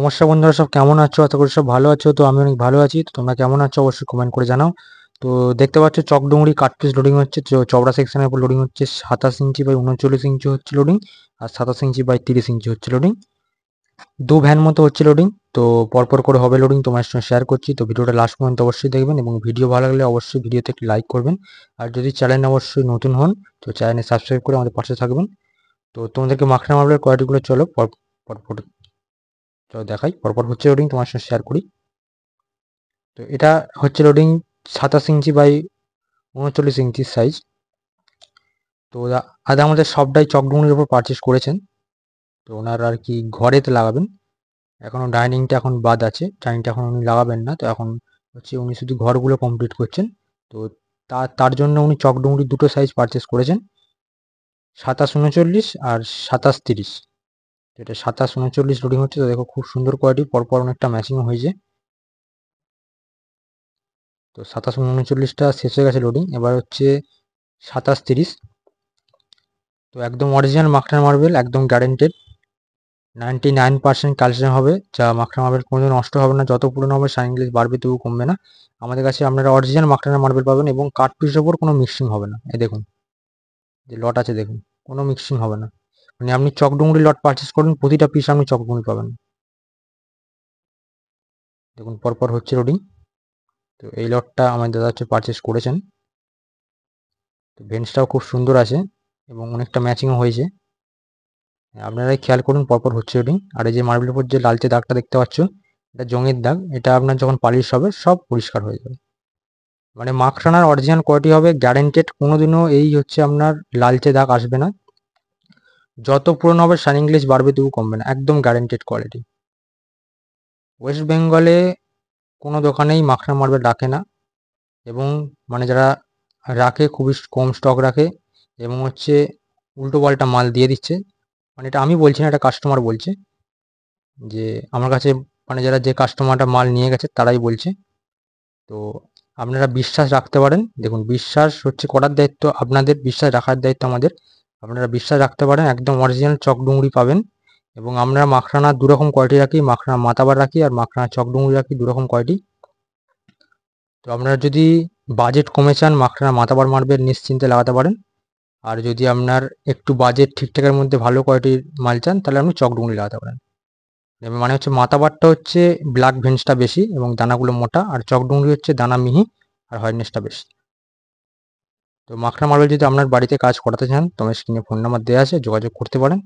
নমস্কার বন্ধুরা, সব কেমন আছো? আশা করি সব ভালো আছো। তো আমি অনেক ভালো আছি। তো তোমরা কেমন আছো অবশ্যই কমেন্ট করে জানাও। তো দেখতে পাচ্ছ চকডুংরি কাট পিস লোডিং হচ্ছে, চওড়া সেকশনের উপর লোডিং হচ্ছে। 27 ইঞ্চি বাই 39 ইঞ্চি হচ্ছে লোডিং, আর 27 ইঞ্চি বাই 30 ইঞ্চি হচ্ছে লোডিং। দু ভ্যান মতো হচ্ছে লোডিং। তো পরপর করে হবে লোডিং, তোমার সঙ্গে শেয়ার করছি। তো ভিডিওটা লাস্ট পর্যন্ত অবশ্যই দেখবেন, এবং ভিডিও ভালো লাগলে অবশ্যই ভিডিওতে একটি লাইক করবেন। আর যদি চ্যানেলে অবশ্যই নতুন হন তো চ্যানেলে সাবস্ক্রাইব করে আমাদের পাশে থাকবেন। তো তোমাদেরকে মাখনা মার্বেলের কোয়ালিটিগুলো চলো পরপর দেখাই। পরপর হচ্ছে লোডিং, তোমার সঙ্গে শেয়ার করি। তো এটা হচ্ছে লোডিং 27 ইঞ্চি বাই 39 ইঞ্চির সাইজ। তো আদা আমাদের সবটাই চকডুংরির উপর পারচেস করেছেন। তো ওনার আর কি ঘরেতে লাগাবেন, এখনও ডাইনিংটা এখন বাদ আছে, ডাইনিংটা এখন উনি লাগাবেন না। তো এখন হচ্ছে উনি শুধু ঘরগুলো কমপ্লিট করছেন। তো তার জন্য উনি চকডুংরির দুটো সাইজ পারচেস করেছেন, 27 39 আর 27 30। এটা 27 39 লোডিং হচ্ছে। তো দেখো খুব সুন্দর কোয়ালিটি, পরপর অনেকটা ম্যাচিংও হয়েছে। তো 27 39টা শেষ হয়ে গেছে লোডিং, এবার হচ্ছে 27 30। তো একদম অরিজিনাল মাখনা মার্বেল, একদম গ্যারেন্টেড, 99% ক্যালসিয়াম হবে, যা মাখনা মার্বেল কোনোদিন নষ্ট হবে না। যত পুরনো হবে শাইনিং গ্লেজ বাড়বে তবু কমবে না। আমাদের কাছে আপনারা অরিজিনাল মাখনা মার্বেল পাবেন, এবং কাঠ পিসের ওপর কোনো মিক্সিং হবে না। এই দেখুন যে লট আছে, দেখুন কোনো মিক্সিং হবে না। মানে আপনি চকডুংরি লট পারচেস করুন, প্রতিটা পিস আপনি চকডুংরি পাবেন। দেখুন পরপর হচ্ছে লোডিং। তো এই লটটা আমার দাদা হচ্ছে পারচেস করেছেন। তো বেঞ্চটাও খুব সুন্দর আছে, এবং অনেকটা ম্যাচিংও হয়েছে। আপনারাই খেয়াল করুন, পরপর হচ্ছে লোডিং। আর এই যে মার্বেলের উপর যে লালচে দাগটা দেখতে পাচ্ছ, এটা জংয়ের দাগ। এটা আপনার যখন পালিশ হবে সব পরিষ্কার হয়ে যাবে। মানে মাখরানার অরিজিনাল কোয়ালিটি হবে গ্যারেন্টেড, কোনোদিনও এই হচ্ছে আপনার লালচে দাগ আসবে না। যত পুরনো হবে শাইনিং গ্লেজ বাড়বে তবু কমবে না, একদম গ্যারেন্টেড কোয়ালিটি। ওয়েস্ট বেঙ্গলে কোনো দোকানেই মাখনা মার্বেল রাখে না, এবং মানে যারা রাখে খুবই কম স্টক রাখে, এবং হচ্ছে উল্টো পাল্টা মাল দিয়ে দিচ্ছে। মানে এটা আমি বলছি না, এটা কাস্টমার বলছে, যে আমার কাছে মানে যে কাস্টমারটা মাল নিয়ে গেছে তারাই বলছে। তো আপনারা বিশ্বাস রাখতে পারেন। দেখুন, বিশ্বাস হচ্ছে করার দায়িত্ব আপনাদের, বিশ্বাস রাখার দায়িত্ব আমাদের। আপনারা বিশ্বাস রাখতে পারেন, একদম অরিজিনাল চকডুংরি পাবেন। এবং আমরা মাখরানা দুরকম কোয়ালিটি রাখি, মাখরানা মাতাবার রাখি আর মাখরানা চকডুংরি রাখি, দুরকম কোয়ালিটি। তো আপনারা যদি বাজেট কমে চান, মাখরানা মাতাবার মার্বেল নিশ্চিন্তে লাগাতে পারেন। আর যদি আপনার একটু বাজেট ঠিকঠাকের মধ্যে ভালো কোয়ালিটির মাল চান, তাহলে আপনি চকডুংরি লাগাতে পারেন। মানে হচ্ছে মাতাবারটা হচ্ছে ব্ল্যাক ভেন্সটা বেশি এবং দানাগুলো মোটা, আর চকডুংরি হচ্ছে দানা মিহি আর হোয়াইটনেসটা বেশি। তো মাখনা মার্বেল যদি আপনার বাড়িতে কাজ করাতে চান, তোমার স্ক্রিনে ফোন নাম্বার দেওয়া আছে, যোগাযোগ করতে পারেন।